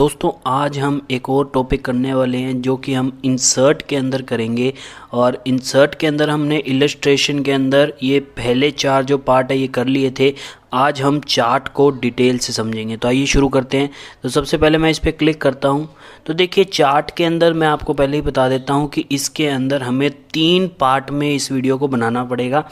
दोस्तों आज हम एक और टॉपिक करने वाले हैं जो कि हम इंसर्ट के अंदर करेंगे। और इंसर्ट के अंदर हमने इलस्ट्रेशन के अंदर ये पहले चार जो पार्ट है ये कर लिए थे। आज हम चार्ट को डिटेल से समझेंगे। तो आइए शुरू करते हैं। तो सबसे पहले मैं इस पर क्लिक करता हूँ। तो देखिए चार्ट के अंदर मैं आपको पहले ही बता देता हूँ कि इसके अंदर हमें 3 पार्ट में इस वीडियो को बनाना पड़ेगा।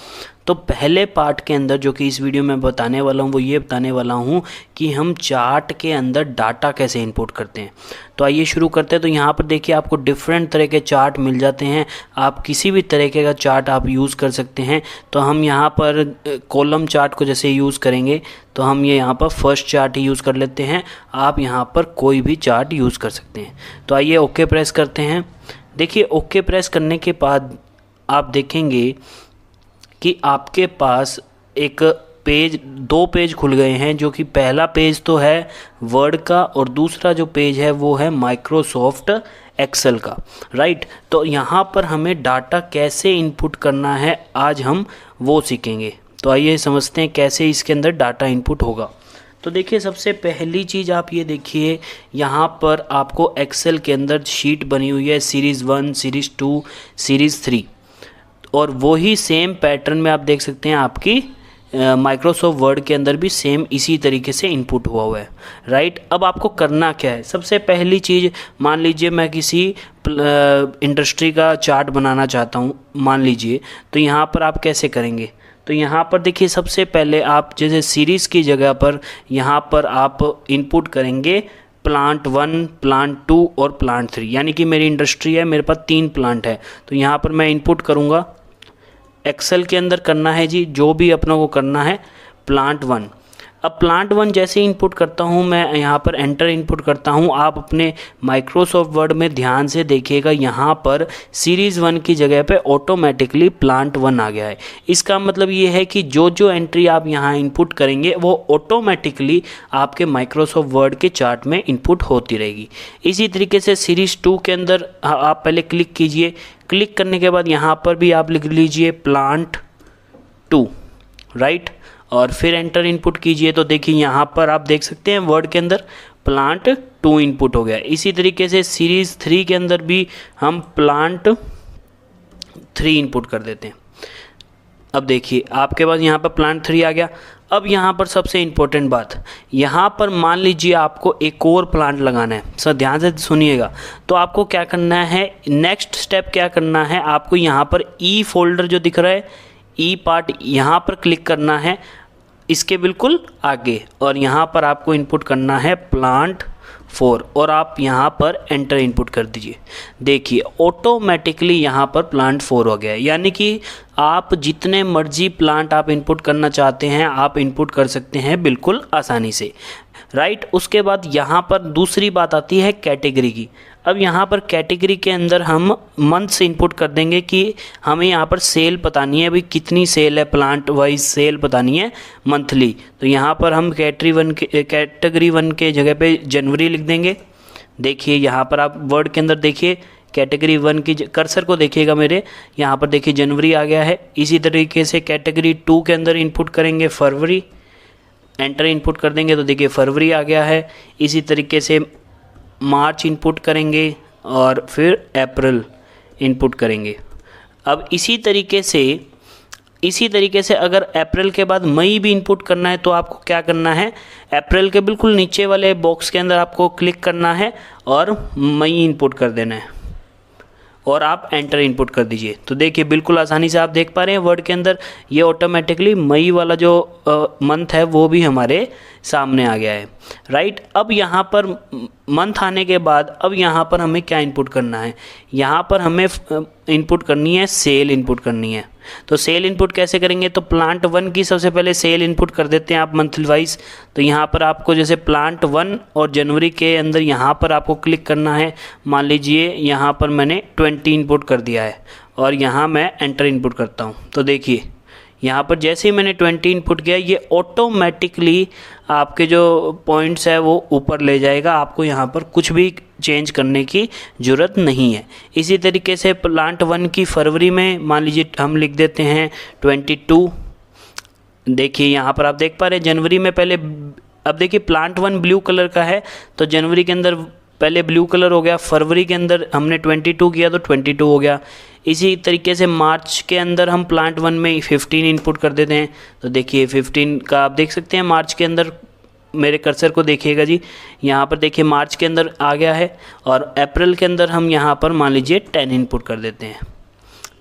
तो पहले पार्ट के अंदर जो कि इस वीडियो में बताने वाला हूँ वो ये बताने वाला हूँ कि हम चार्ट के अंदर डाटा कैसे इनपुट करते हैं। तो आइए शुरू करते हैं। तो यहाँ पर देखिए आपको डिफरेंट तरह के चार्ट मिल जाते हैं। आप किसी भी तरीके का चार्ट आप यूज़ कर सकते हैं। तो हम यहाँ पर कॉलम चार्ट को जैसे यूज़ करेंगे तो हम ये यहाँ पर फर्स्ट चार्ट ही यूज़ कर लेते हैं। आप यहाँ पर कोई भी चार्ट यूज़ कर सकते हैं। तो आइए ओके प्रेस करते हैं। देखिए ओके प्रेस करने के बाद आप देखेंगे कि आपके पास एक पेज 2 पेज खुल गए हैं, जो कि पहला पेज तो है वर्ड का और दूसरा जो पेज है वो है माइक्रोसॉफ्ट एक्सेल का, राइट। तो यहाँ पर हमें डाटा कैसे इनपुट करना है आज हम वो सीखेंगे। तो आइए समझते हैं कैसे इसके अंदर डाटा इनपुट होगा। तो देखिए सबसे पहली चीज़ आप ये देखिए, यहाँ पर आपको एक्सेल के अंदर शीट बनी हुई है सीरीज़ 1, सीरीज़ 2, सीरीज़ 3 और वही सेम पैटर्न में आप देख सकते हैं आपकी माइक्रोसॉफ्ट वर्ड के अंदर भी सेम इसी तरीके से इनपुट हुआ है, राइट। अब आपको करना क्या है, सबसे पहली चीज़ मान लीजिए मैं किसी इंडस्ट्री का चार्ट बनाना चाहता हूँ मान लीजिए। तो यहाँ पर आप कैसे करेंगे, तो यहाँ पर देखिए सबसे पहले आप जैसे सीरीज़ की जगह पर यहाँ पर आप इनपुट करेंगे प्लांट 1, प्लांट 2 और प्लांट 3। यानी कि मेरी इंडस्ट्री है, मेरे पास 3 प्लांट है। तो यहाँ पर मैं इनपुट करूँगा, एक्सेल के अंदर करना है जी जो भी अपनों को करना है प्लांट 1। अब प्लांट 1 जैसे इनपुट करता हूँ मैं यहाँ पर एंटर इनपुट करता हूँ। आप अपने माइक्रोसॉफ्ट वर्ड में ध्यान से देखिएगा, यहाँ पर सीरीज़ 1 की जगह पे ऑटोमेटिकली प्लांट 1 आ गया है। इसका मतलब ये है कि जो जो एंट्री आप यहाँ इनपुट करेंगे वो ऑटोमेटिकली आपके माइक्रोसॉफ्ट वर्ड के चार्ट में इनपुट होती रहेगी। इसी तरीके से सीरीज़ 2 के अंदर आप पहले क्लिक कीजिए। क्लिक करने के बाद यहाँ पर भी आप लिख लीजिए प्लांट 2, राइट, और फिर एंटर इनपुट कीजिए। तो देखिए यहाँ पर आप देख सकते हैं वर्ड के अंदर प्लांट 2 इनपुट हो गया। इसी तरीके से सीरीज़ 3 के अंदर भी हम प्लांट 3 इनपुट कर देते हैं। अब देखिए आपके पास यहाँ पर प्लांट 3 आ गया। अब यहाँ पर सबसे इम्पोर्टेंट बात, यहाँ पर मान लीजिए आपको एक और प्लांट लगाना है। सर ध्यान से सुनिएगा। तो आपको क्या करना है, नेक्स्ट स्टेप क्या करना है, आपको यहाँ पर ई फोल्डर जो दिख रहा है ई पार्ट, यहाँ पर क्लिक करना है इसके बिल्कुल आगे और यहाँ पर आपको इनपुट करना है प्लांट 4 और आप यहाँ पर एंटर इनपुट कर दीजिए। देखिए ऑटोमेटिकली यहाँ पर प्लांट 4 हो गया है। यानी कि आप जितने मर्जी प्लांट आप इनपुट करना चाहते हैं आप इनपुट कर सकते हैं बिल्कुल आसानी से, राइट। उसके बाद यहाँ पर दूसरी बात आती है कैटेगरी की। अब यहाँ पर कैटेगरी के अंदर हम मंथ से इनपुट कर देंगे कि हमें यहाँ पर सेल बतानी है, भाई कितनी सेल है, प्लांट वाइज सेल बतानी है मंथली। तो यहाँ पर हम कैटेगरी 1 के जगह पे जनवरी लिख देंगे। देखिए यहाँ पर आप वर्ड के अंदर देखिए कैटेगरी 1 की कर्सर को देखिएगा मेरे, यहाँ पर देखिए जनवरी आ गया है। इसी तरीके से कैटेगरी 2 के अंदर इनपुट करेंगे फरवरी, एंटर इनपुट कर देंगे तो देखिए फरवरी आ गया है। इसी तरीके से मार्च इनपुट करेंगे और फिर अप्रैल इनपुट करेंगे। अब इसी तरीके से अगर अप्रैल के बाद मई भी इनपुट करना है तो आपको क्या करना है, अप्रैल के बिल्कुल नीचे वाले बॉक्स के अंदर आपको क्लिक करना है और मई इनपुट कर देना है और आप एंटर इनपुट कर दीजिए। तो देखिए बिल्कुल आसानी से आप देख पा रहे हैं वर्ड के अंदर ये ऑटोमेटिकली मई वाला जो मंथ है वो भी हमारे सामने आ गया है, राइट। अब यहाँ पर मंथ आने के बाद अब यहाँ पर हमें क्या इनपुट करना है, यहाँ पर हमें इनपुट करनी है सेल इनपुट करनी है। तो सेल इनपुट कैसे करेंगे, तो प्लांट 1 की सबसे पहले सेल इनपुट कर देते हैं आप मंथली वाइज। तो यहाँ पर आपको जैसे प्लांट 1 और जनवरी के अंदर यहाँ पर आपको क्लिक करना है। मान लीजिए यहाँ पर मैंने 20 इनपुट कर दिया है और यहाँ मैं एंटर इनपुट करता हूँ। तो देखिए यहाँ पर जैसे ही मैंने 20 इनपुट किया ये ऑटोमेटिकली आपके जो पॉइंट्स है वो ऊपर ले जाएगा। आपको यहाँ पर कुछ भी चेंज करने की ज़रूरत नहीं है। इसी तरीके से प्लांट 1 की फरवरी में मान लीजिए हम लिख देते हैं 22। देखिए यहाँ पर आप देख पा रहे हैं जनवरी में पहले अब देखिए प्लांट 1 ब्लू कलर का है, तो जनवरी के अंदर पहले ब्लू कलर हो गया, फरवरी के अंदर हमने 22 किया तो 22 हो गया। इसी तरीके से मार्च के अंदर हम प्लांट 1 में 15 इनपुट कर देते हैं, तो देखिए 15 का आप देख सकते हैं मार्च के अंदर, मेरे कर्सर को देखिएगा जी, यहाँ पर देखिए मार्च के अंदर आ गया है। और अप्रैल के अंदर हम यहाँ पर मान लीजिए 10 इनपुट कर देते हैं,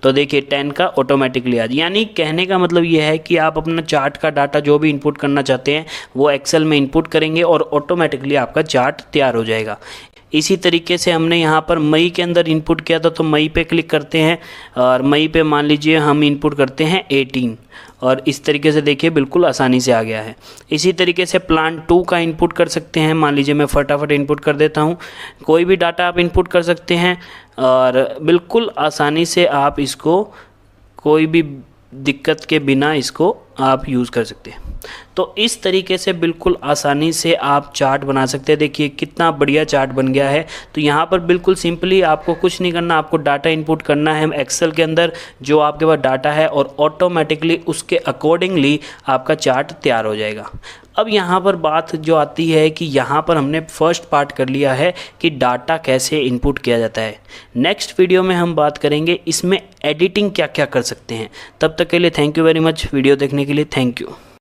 तो देखिए 10 का ऑटोमेटिकली आ जाए। यानी कहने का मतलब ये है कि आप अपना चार्ट का डाटा जो भी इनपुट करना चाहते हैं वो एक्सेल में इनपुट करेंगे और ऑटोमेटिकली आपका चार्ट तैयार हो जाएगा। इसी तरीके से हमने यहाँ पर मई के अंदर इनपुट किया था, तो मई पे क्लिक करते हैं और मई पे मान लीजिए हम इनपुट करते हैं 18, और इस तरीके से देखिए बिल्कुल आसानी से आ गया है। इसी तरीके से प्लांट 2 का इनपुट कर सकते हैं, मान लीजिए मैं फटाफट इनपुट कर देता हूँ। कोई भी डाटा आप इनपुट कर सकते हैं और बिल्कुल आसानी से आप इसको कोई भी दिक्कत के बिना इसको आप यूज़ कर सकते हैं। तो इस तरीके से बिल्कुल आसानी से आप चार्ट बना सकते हैं। देखिए कितना बढ़िया चार्ट बन गया है। तो यहाँ पर बिल्कुल सिंपली आपको कुछ नहीं करना, आपको डाटा इनपुट करना है एक्सेल के अंदर जो आपके पास डाटा है, और ऑटोमेटिकली उसके अकॉर्डिंगली आपका चार्ट तैयार हो जाएगा। अब यहाँ पर बात जो आती है कि यहाँ पर हमने फर्स्ट पार्ट कर लिया है कि डाटा कैसे इनपुट किया जाता है। नेक्स्ट वीडियो में हम बात करेंगे इसमें एडिटिंग क्या क्या कर सकते हैं। तब तक के लिए thank you very much. Video देखने के लिए थैंक यू।